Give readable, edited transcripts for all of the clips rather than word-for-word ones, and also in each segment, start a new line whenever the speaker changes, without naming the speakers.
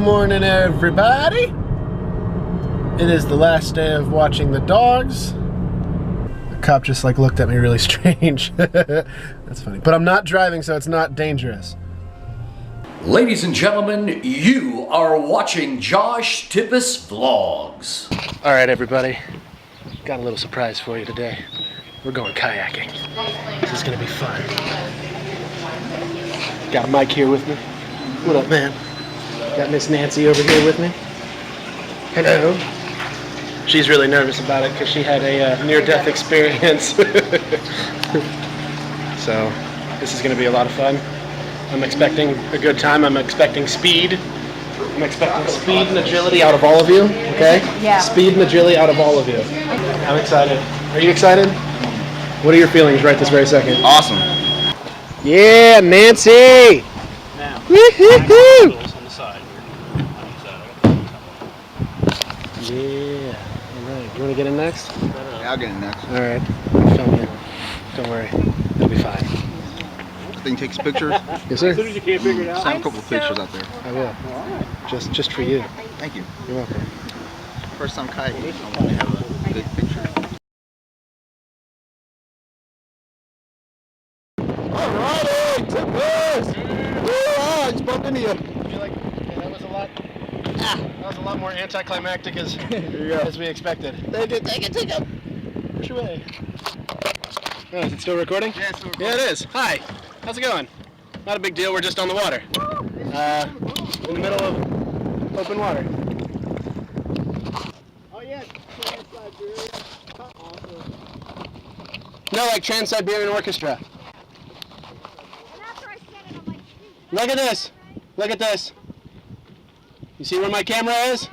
morning, everybody. It is the last day of watching the dogs. The cop just like looked at me really strange. That's funny. But I'm not driving, so it's not dangerous.
Ladies and gentlemen, you are watching Josh Tippis Vlogs.
All right, everybody. Got a little surprise for you today. We're going kayaking. This is gonna be fun. Got a mic here with me. What up, man? Got Miss Nancy over here with me. Hello. She's really nervous about it because she had a near-death experience. So this is going to be a lot of fun. I'm expecting a good time. I'm expecting speed. I'm expecting speed and agility out of all of you. Okay?
Yeah.
Speed and agility out of all of you. I'm excited. Are you excited? What are your feelings right this very second?
Awesome.
Yeah, Nancy!
Now,
Woo-hoo-hoo!
on the side.
Yeah. Alright, you want to get in next?
Yeah, I'll get in next.
Alright, I'll film you. Don't worry, it'll be fine.
This thing takes pictures.
Yes, sir?
As soon as you can't figure it out.
Send a couple of pictures out there.
I will. Just for you.
Thank you.
You're welcome.
First time kayaking, I want to have a good picture.
Alrighty, Tippis! I just bumped into you. I feel like that was a lot. That was a lot more anticlimactic as we expected. Take it. Push away. Oh, is it still recording?
Yeah, it's still recording.
Yeah, it is. Hi. How's it going? Not a big deal. We're just on the water. In the middle of open water.
Oh yeah, Trans-Siberia. Awesome.
No, like Trans-Siberian Orchestra. Look at this. Look at this. You see where my camera is?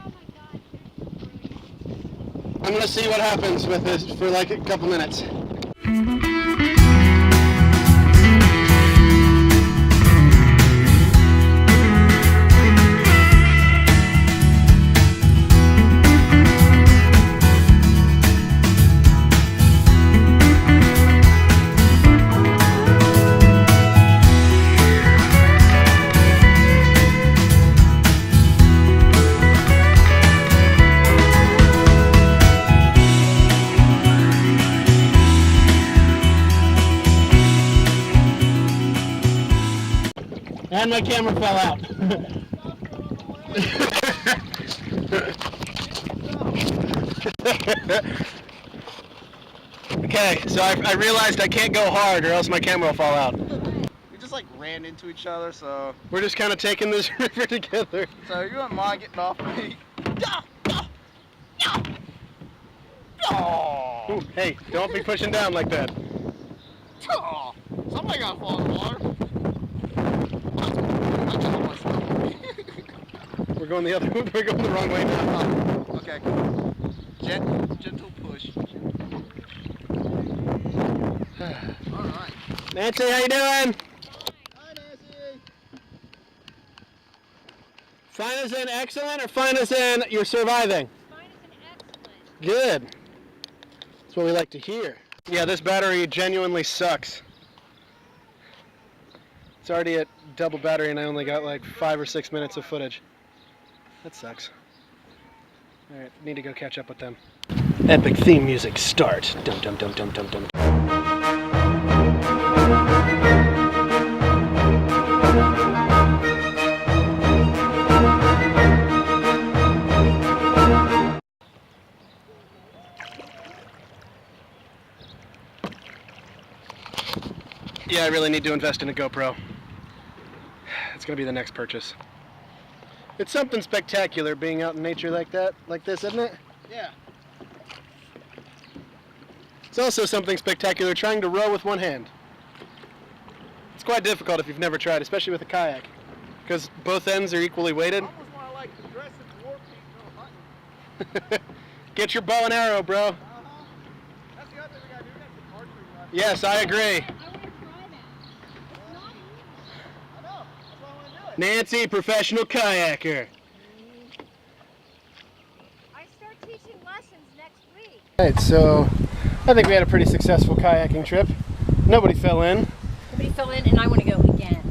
I'm gonna see what happens with this for like a couple minutes. And my camera fell out. Okay, so I realized I can't go hard or else my camera will fall out.
We just like ran into each other, so.
We're just kind of taking this river together.
So you wouldn't mind getting off me?
Ooh, hey, don't be pushing down like that.
Somebody gotta fall in the water.
We're going the other. We're going the wrong way now.
Okay, cool. Gentle push. Alright.
Nancy, how you doing?
Hi, Nancy.
Fine as in excellent, or fine as in you're surviving?
Fine as an excellent.
Good. That's what we like to hear. Yeah, this battery genuinely sucks. It's already at double battery and I only got like 5 or 6 minutes of footage. That sucks. Alright, need to go catch up with them. Epic theme music start. Dum dum dum dum dum dum. Yeah, I really need to invest in a GoPro. It's gonna be the next purchase. It's something spectacular being out in nature like that, like this, isn't it?
Yeah.
It's also something spectacular trying to row with one hand. It's quite difficult if you've never tried, especially with a kayak, because both ends are equally weighted.
I almost want to like dress in war paint, hunting.
Get your bow and arrow, bro.
That's the other thing we gotta do. We gotta get archery lessons.
Yes, I agree.
I want to try that.
I know. That's why I want to do it.
Nancy, professional kayaker.
I start teaching lessons next week.
Alright, so I think we had a pretty successful kayaking trip. Nobody fell in.
Nobody fell in, and I want to go again.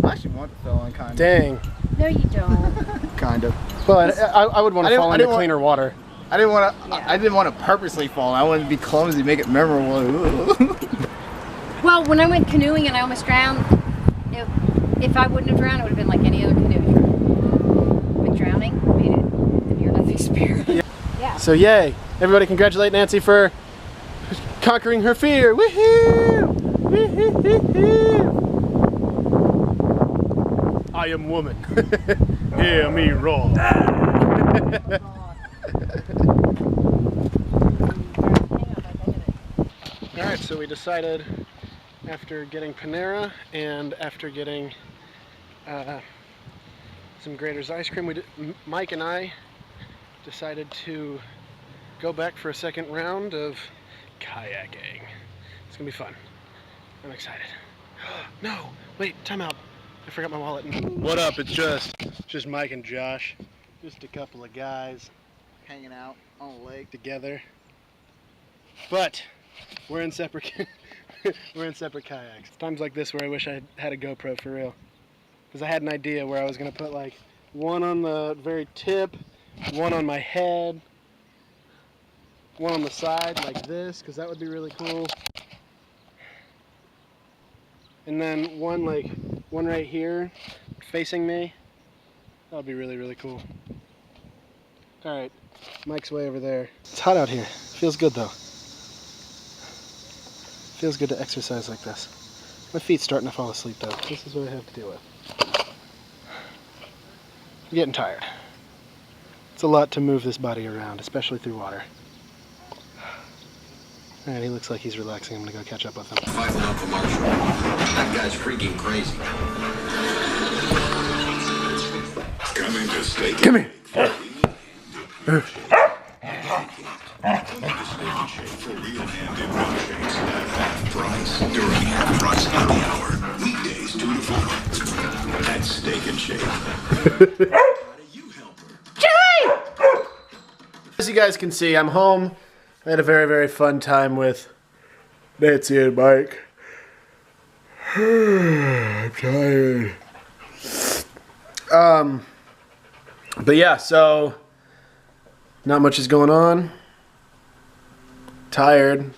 I actually want to fill in kind of.
Dang.
No, you don't.
Kind of.
Well, I would want to fall into cleaner water.
I didn't want to. I didn't want to purposely fall. I wanted to be clumsy, make it memorable.
Well, when I went canoeing and I almost drowned, if I wouldn't have drowned, it would have been like any other canoe. But drowning made it a near-death experience. Yeah.
So yay! Everybody congratulate Nancy for conquering her fear. Woohoo! Woohoo! I am woman. Hear me roar. Alright, so we decided after getting Panera and after getting some Grater's ice cream, Mike and I decided to go back for a second round of kayaking. It's gonna be fun. I'm excited. No, wait, time out. I forgot my wallet. What up? It's just Mike and Josh. Just a couple of guys
Hanging out on a lake
together. But we're in separate kayaks. Times like this where I wish I had a GoPro for real. Because I had an idea where I was gonna put like one on the very tip, one on my head, one on the side like this, because that would be really cool. And then one right here facing me. That would be really, really cool. Alright, Mike's way over there. It's hot out here. Feels good though. Feels good to exercise like this. My feet's starting to fall asleep though. This is what I have to deal with. I'm getting tired. It's a lot to move this body around, especially through water. Alright, he looks like he's relaxing. I'm gonna go catch up with him.
Fighting out for Marshall. That guy's freaking crazy.
Coming to Steak
Come here.
Coming to Steak and Shake for real handed milkshakes at half price during half price happy hour. Weekdays 2 to 4. At Steak and Shake. How do you help her?
As you guys can see, I'm home. I had a very, very fun time with Nancy and Mike. I'm tired. But yeah, so not much is going on. Tired.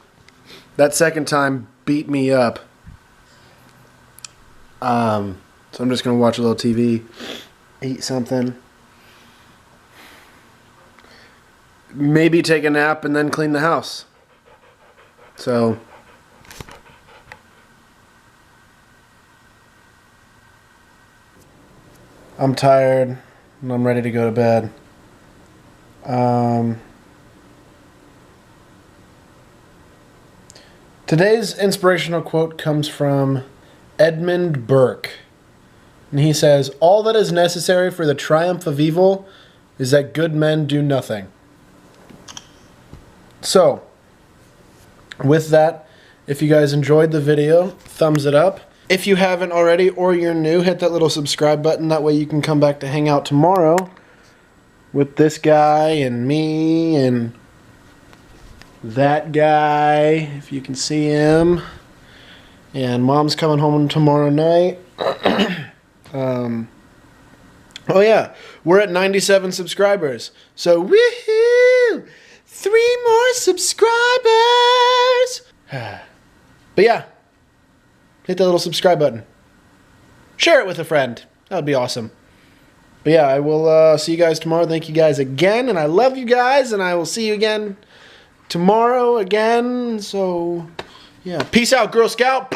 That second time beat me up. So I'm just gonna watch a little TV, eat something. Maybe take a nap and then clean the house. So I'm tired and I'm ready to go to bed. Today's inspirational quote comes from Edmund Burke. And he says, "All that is necessary for the triumph of evil is that good men do nothing." So, with that, if you guys enjoyed the video, thumbs it up. If you haven't already or you're new, hit that little subscribe button. That way you can come back to hang out tomorrow with this guy and me and that guy, if you can see him. And Mom's coming home tomorrow night. Oh yeah, we're at 97 subscribers. So, woohoo! 3 more subscribers! But yeah, hit that little subscribe button. Share it with a friend. That would be awesome. But yeah, I will see you guys tomorrow. Thank you guys again, and I love you guys, and I will see you again tomorrow again. So, yeah, peace out, Girl Scout.